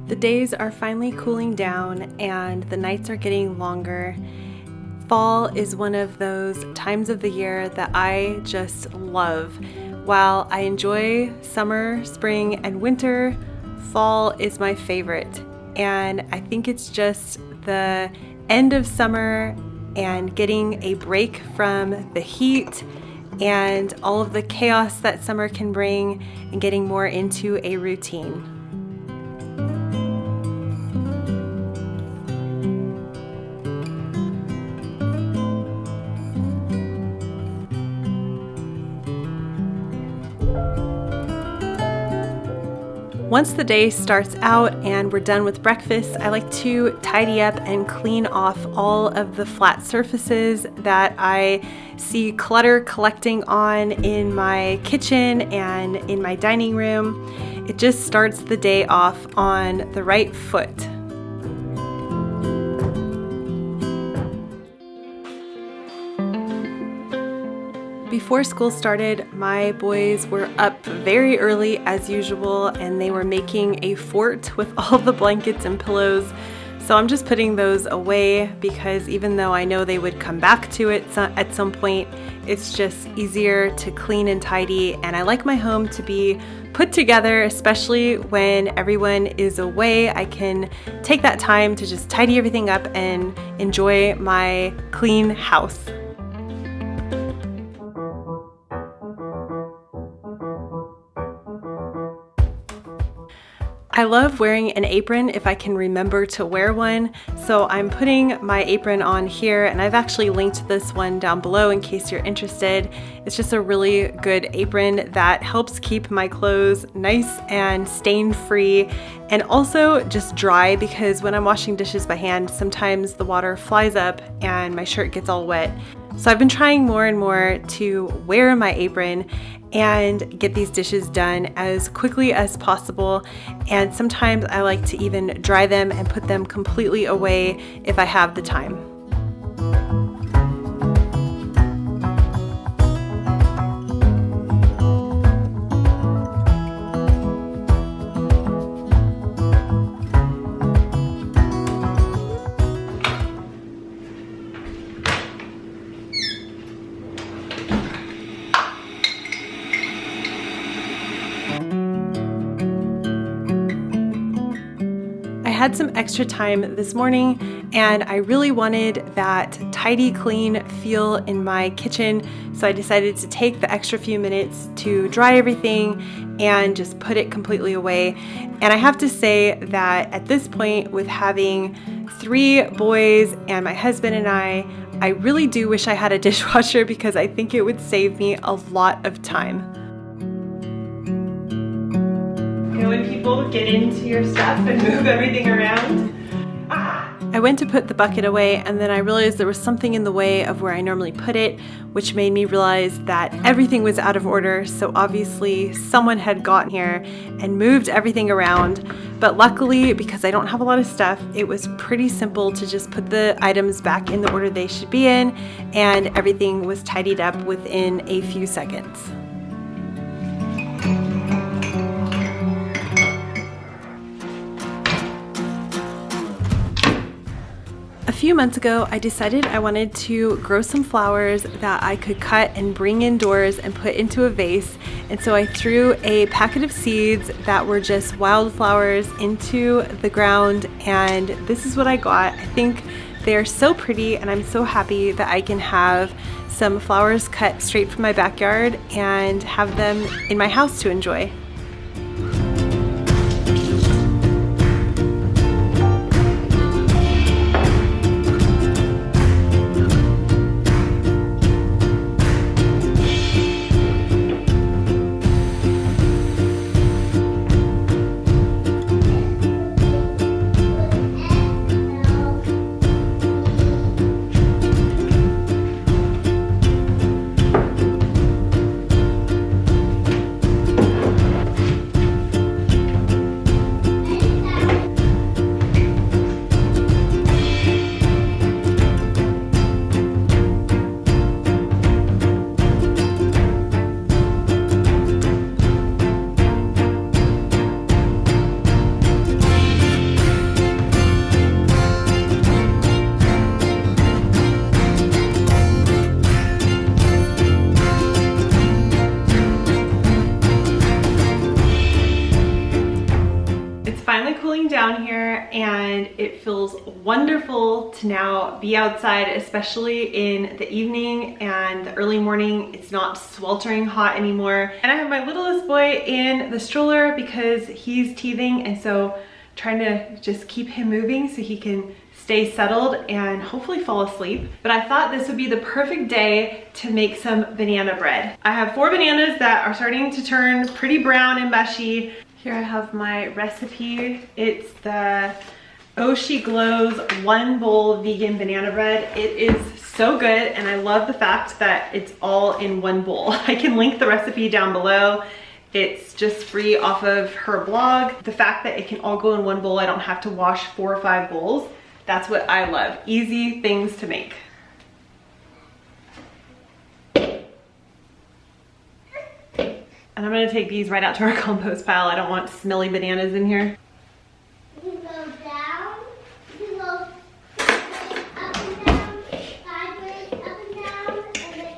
The days are finally cooling down and the nights are getting longer. Fall is one of those times of the year that I just love. While I enjoy summer, spring, and winter, fall is my favorite. And I think it's just the end of summer and getting a break from the heat and all of the chaos that summer can bring and getting more into a routine. Once the day starts out and we're done with breakfast, I like to tidy up and clean off all of the flat surfaces that I see clutter collecting on in my kitchen and in my dining room. It just starts the day off on the right foot. Before school started, my boys were up very early as usual, and they were making a fort with all the blankets and pillows. So I'm just putting those away because even though I know they would come back to it at some point, it's just easier to clean and tidy. And I like my home to be put together, especially when everyone is away. I can take that time to just tidy everything up and enjoy my clean house. I love wearing an apron if I can remember to wear one, so I'm putting my apron on here, and I've actually linked this one down below in case you're interested. It's just a really good apron that helps keep my clothes nice and stain-free and also just dry, because when I'm washing dishes by hand, sometimes the water flies up and my shirt gets all wet. So I've been trying more and more to wear my apron and get these dishes done as quickly as possible. And sometimes I like to even dry them and put them completely away if I have the time. I had some extra time this morning and I really wanted that tidy, clean feel in my kitchen, so I decided to take the extra few minutes to dry everything and just put it completely away. And I have to say that at this point, with having 3 boys and my husband and I really do wish I had a dishwasher because I think it would save me a lot of time. You know, when people get into your stuff and move everything around. I went to put the bucket away and then I realized there was something in the way of where I normally put it, which made me realize that everything was out of order. So obviously someone had gotten here and moved everything around. But luckily, because I don't have a lot of stuff, it was pretty simple to just put the items back in the order they should be in, and everything was tidied up within a few seconds. A few months ago, I decided I wanted to grow some flowers that I could cut and bring indoors and put into a vase. And so I threw a packet of seeds that were just wildflowers into the ground, and this is what I got. I think they're so pretty, and I'm so happy that I can have some flowers cut straight from my backyard and have them in my house to enjoy. finally cooling down here and it feels wonderful to now be outside, especially in the evening and the early morning. It's not sweltering hot anymore. And I have my littlest boy in the stroller because he's teething, and so trying to just keep him moving so he can stay settled and hopefully fall asleep. But I thought this would be the perfect day to make some banana bread. I have 4 bananas that are starting to turn pretty brown and mushy. Here I have my recipe. It's the Oh She Glows 1 bowl vegan banana bread. It is so good, and I love the fact that it's all in 1 bowl. I can link the recipe down below. It's just free off of her blog. The fact that it can all go in 1 bowl, I don't have to wash 4 or 5 bowls. That's what I love. Easy things to make. And I'm gonna take these right out to our compost pile. I don't want smelly bananas in here. You go down, you go up and down, sideways, up and down, and then...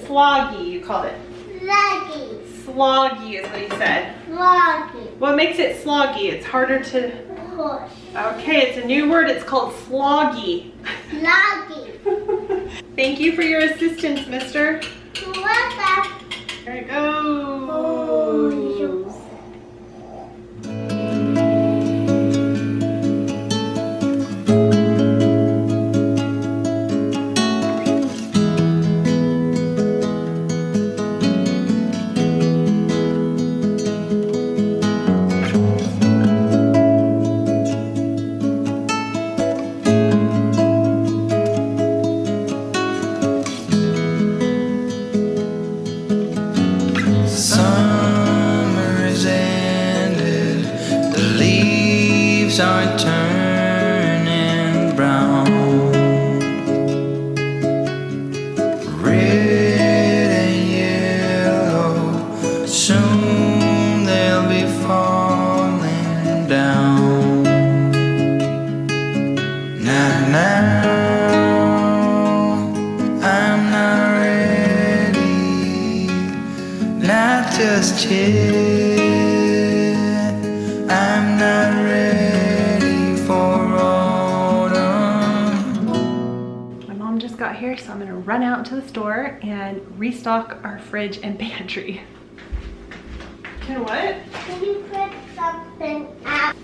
Sloggy, you called it. Sluggy. Sloggy is what you said. Sluggy. What makes it sloggy? It's harder to... Push. Okay, it's a new word. It's called sloggy. Sluggy. Thank you for your assistance, mister. What's that? There it goes. Oh, are turning brown, red and yellow, soon they'll be falling down. Now, I'm not ready, not just yet. I'm not ready for autumn. My mom just got here, so I'm gonna run out to the store and restock our fridge and pantry. Can what? Can you put something out?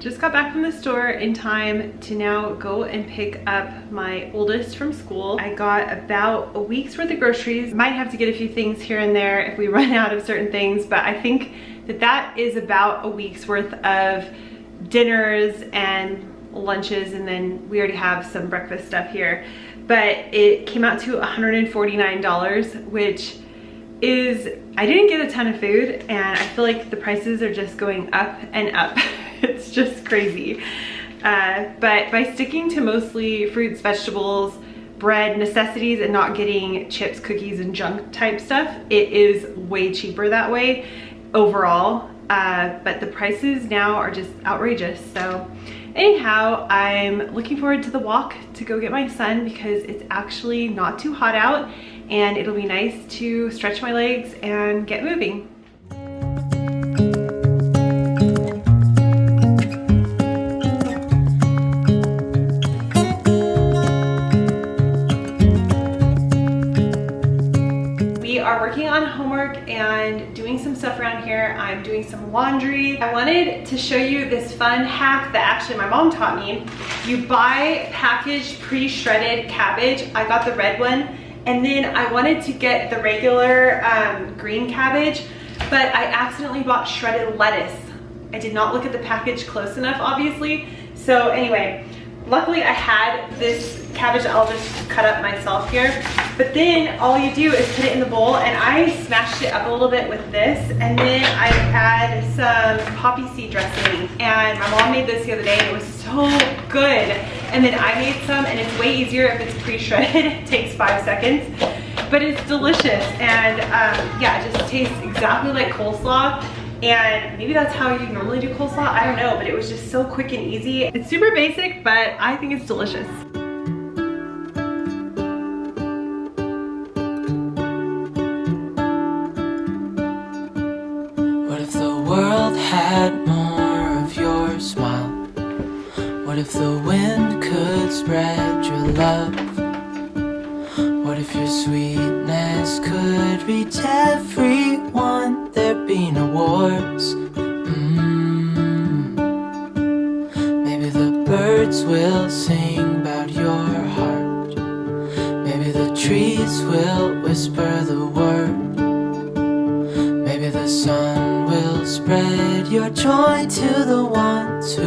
Just got back from the store in time to now go and pick up my oldest from school. I got about a week's worth of groceries. Might have to get a few things here and there if we run out of certain things, but I think that that is about a week's worth of dinners and lunches, and then we already have some breakfast stuff here. But it came out to $149, which is, I didn't get a ton of food, and I feel like the prices are just going up and up. It's just crazy. But by sticking to mostly fruits, vegetables, bread, necessities, and not getting chips, cookies, and junk type stuff, it is way cheaper that way overall. But the prices now are just outrageous. So Anyhow, I'm looking forward to the walk to go get my son because it's actually not too hot out and it'll be nice to stretch my legs and get moving. We are working on homework and doing some stuff around here. I'm doing some laundry. I wanted to show you this fun hack that actually my mom taught me. You buy packaged pre-shredded cabbage. I got the red one, and then I wanted to get the regular green cabbage, but I accidentally bought shredded lettuce. I did not look at the package close enough, obviously. So anyway, luckily I had this cabbage that I'll just cut up myself here. But then all you do is put it in the bowl, and I smashed it up a little bit with this, and then I add some poppy seed dressing. And my mom made this the other day, and it was so good. And then I made some, and it's way easier if it's pre-shredded. It takes 5 seconds, but it's delicious. And yeah, it just tastes exactly like coleslaw. And maybe that's how you normally do coleslaw, I don't know, but it was just so quick and easy. It's super basic, but I think it's delicious. What if the world had more of your smile? What if the wind could spread your love? What if your sweetness could reach everyone? There'd be no wars. Maybe the birds will sing about your heart. Maybe the trees will whisper the word. Maybe the sun will spread your joy to the ones who